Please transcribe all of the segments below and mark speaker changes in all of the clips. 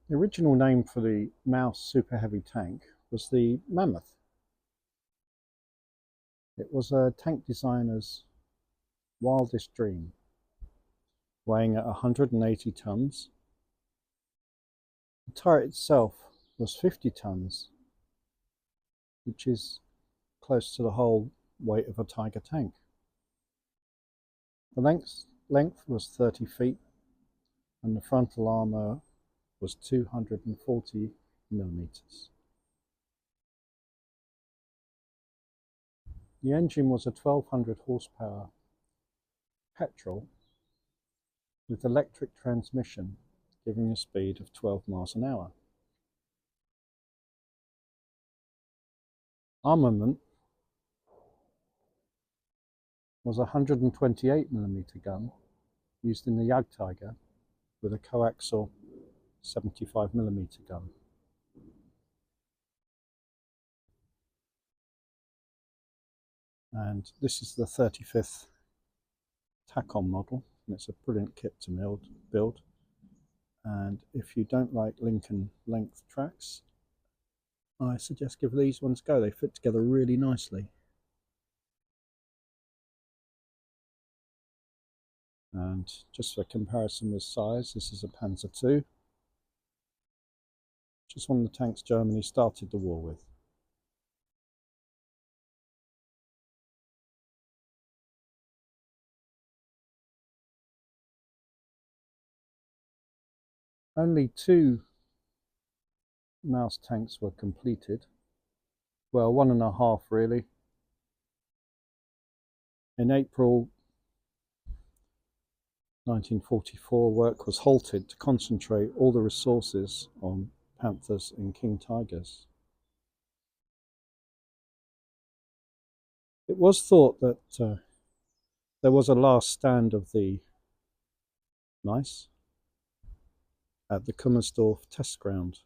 Speaker 1: The original name for the Maus super heavy tank was the Mammoth. It was a tank designer's wildest dream, weighing at 180 tons. The turret itself was 50 tons, which is close to the whole weight of a Tiger tank. The length was 30 feet and the frontal armour was 240 millimeters. The engine was a 1200 horsepower petrol with electric transmission, giving a speed of 12 miles an hour. Armament was a 128mm gun used in the Jagdtiger with a coaxial 75mm gun. And this is the 35th Takom model, and it's a brilliant kit to build. And if you don't like Lincoln length tracks, I suggest give these ones a go. They fit together really nicely. And just for comparison with size, this is a Panzer II, which is one of the tanks Germany started the war with. Only 2 Maus tanks were completed. Well, 1.5 really. In April 1944, work was halted to concentrate all the resources on Panthers and King Tigers. It was thought that there was a last stand of the mice at the Kummersdorf test ground.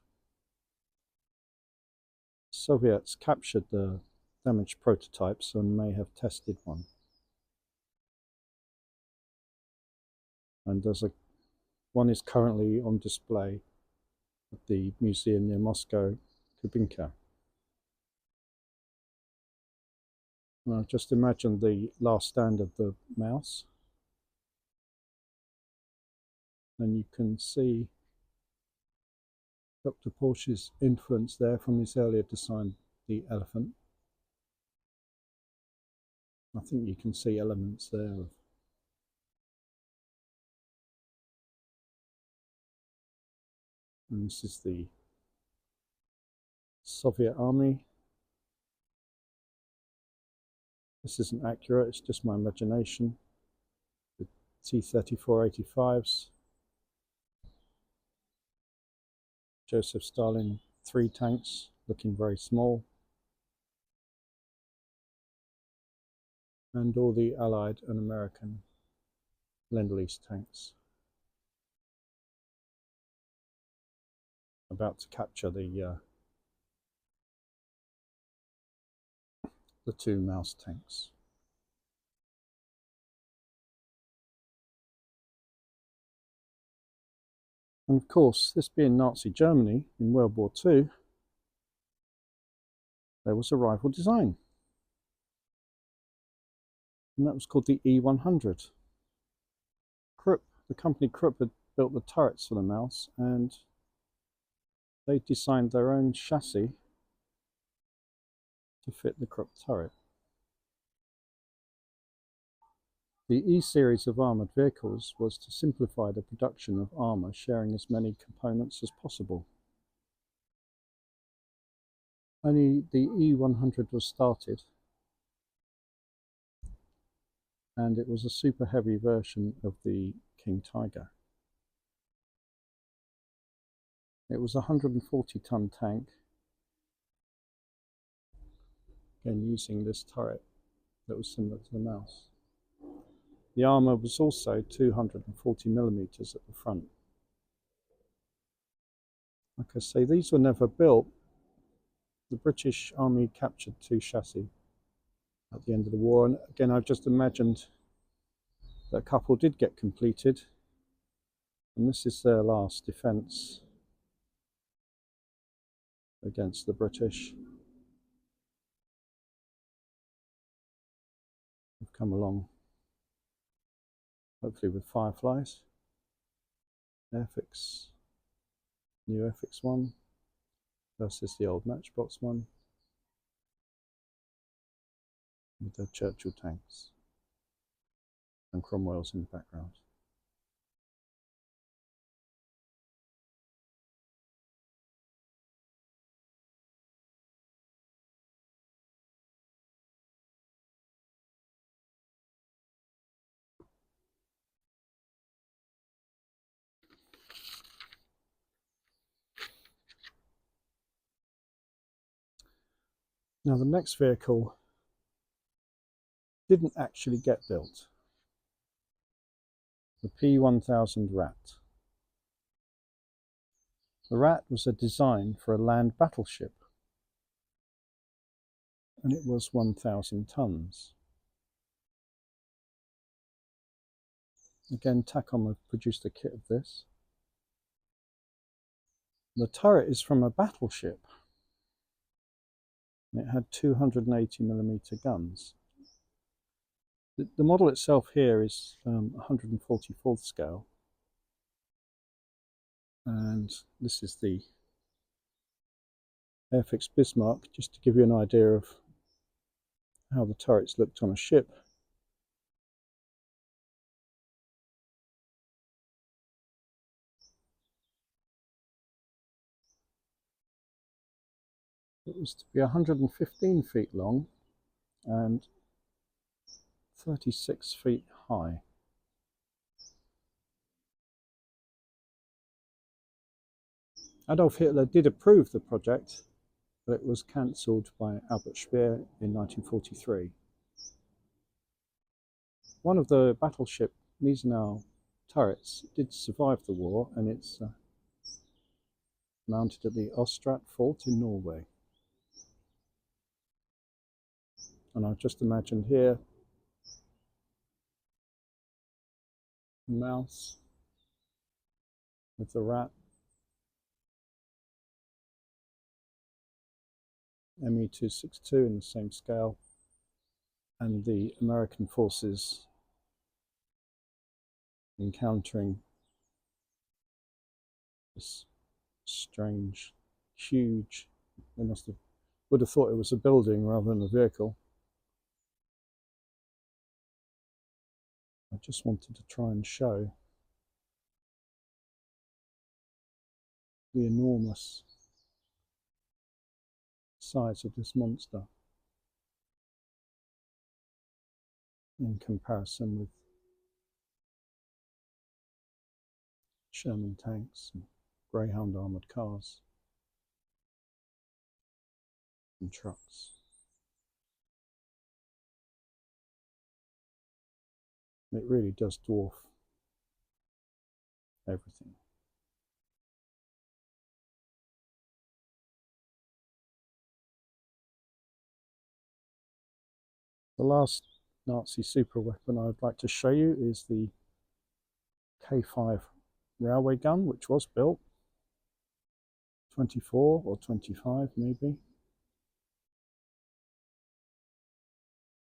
Speaker 1: Soviets captured the damaged prototypes and may have tested one. And one is currently on display at the museum near Moscow, Kubinka. Now just imagine the last stand of the Maus, and you can see Dr. Porsche's influence there from his earlier design, the elephant. I think you can see elements there of and this is the Soviet Army. This isn't accurate, it's just my imagination. The T-34-85s. Joseph Stalin 3 tanks, looking very small. And all the Allied and American Lend-Lease tanks. About to capture the 2 Maus tanks. And of course, this being Nazi Germany in World War II, there was a rival design. And that was called the E100. Krupp, the company Krupp, had built the turrets for the Maus, and they designed their own chassis to fit the Krupp turret. The E-series of armoured vehicles was to simplify the production of armour, sharing as many components as possible. Only the E100 was started, and it was a super heavy version of the King Tiger. It was a 140-ton tank, again using this turret that was similar to the Maus. The armour was also 240mm at the front. Like I say, these were never built. The British Army captured 2 chassis at the end of the war, and again I've just imagined that a couple did get completed, and this is their last defence against the British. We've come along, hopefully with Fireflies. Airfix, new Airfix 1 versus the old Matchbox 1 with the Churchill tanks and Cromwell's in the background. Now the next vehicle didn't actually get built. The P.1000 Ratte. The Rat was a design for a land battleship, and it was 1,000 tons. Again, Takom have produced a kit of this. The turret is from a battleship. It had 280mm guns. The model itself here is 144th scale, and this is the Airfix Bismarck, just to give you an idea of how the turrets looked on a ship. It was to be 115 feet long and 36 feet high. Adolf Hitler did approve the project, but it was cancelled by Albert Speer in 1943. One of the battleship Gneisenau turrets did survive the war, and it's mounted at the Ostrat fort in Norway. And I've just imagined here the mouse with the rat, ME262 in the same scale, and the American forces encountering this strange, huge, they would have thought it was a building rather than a vehicle. I just wanted to try and show the enormous size of this monster in comparison with Sherman tanks and Greyhound armoured cars and trucks. It really does dwarf everything. The last Nazi super weapon I would like to show you is the K5 railway gun, which was built 24 or 25 maybe.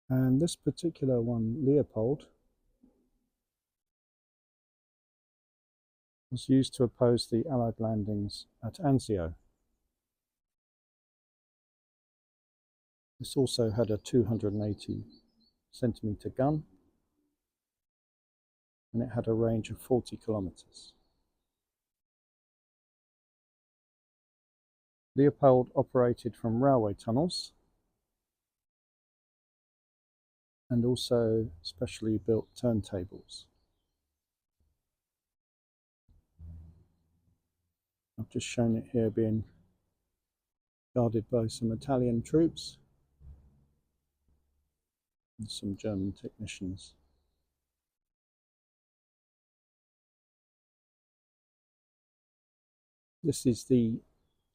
Speaker 1: And this particular one, Leopold, was used to oppose the Allied landings at Anzio. This also had a 280cm gun, and it had a range of 40 kilometers. Leopold operated from railway tunnels and also specially built turntables. I've just shown it here being guarded by some Italian troops and some German technicians. This is the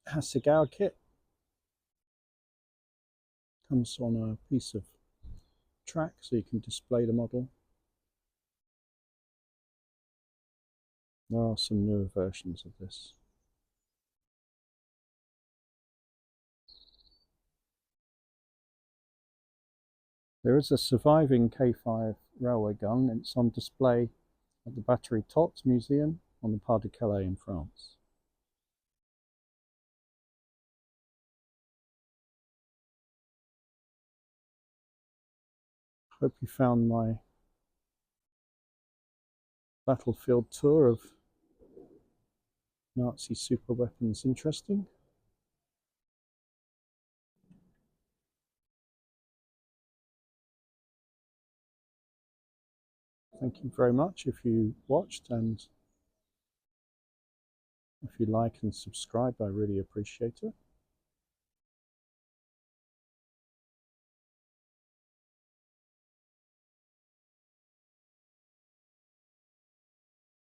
Speaker 1: Hasegawa kit. Comes on a piece of track so you can display the model. There are some newer versions of this. There is a surviving K5 railway gun. It's on display at the Battery Tots Museum on the Pas de Calais in France. Hope you found my battlefield tour of Nazi super weapons interesting. Thank you very much if you watched, and if you like and subscribe, I really appreciate it.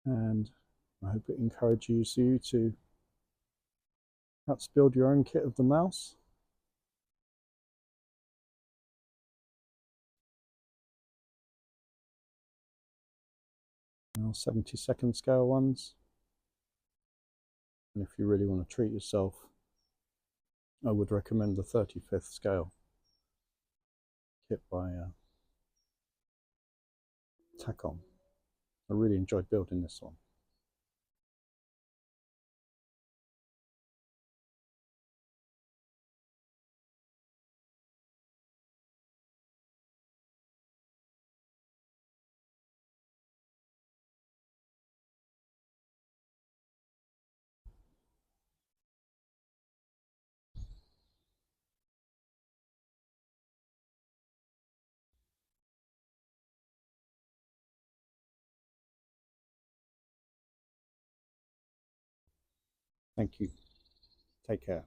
Speaker 1: And I hope it encourages you to perhaps build your own kit of the mouse. Now 72nd scale ones. And if you really want to treat yourself, I would recommend the 35th scale kit by Takom. I really enjoyed building this one. Thank you. Take care.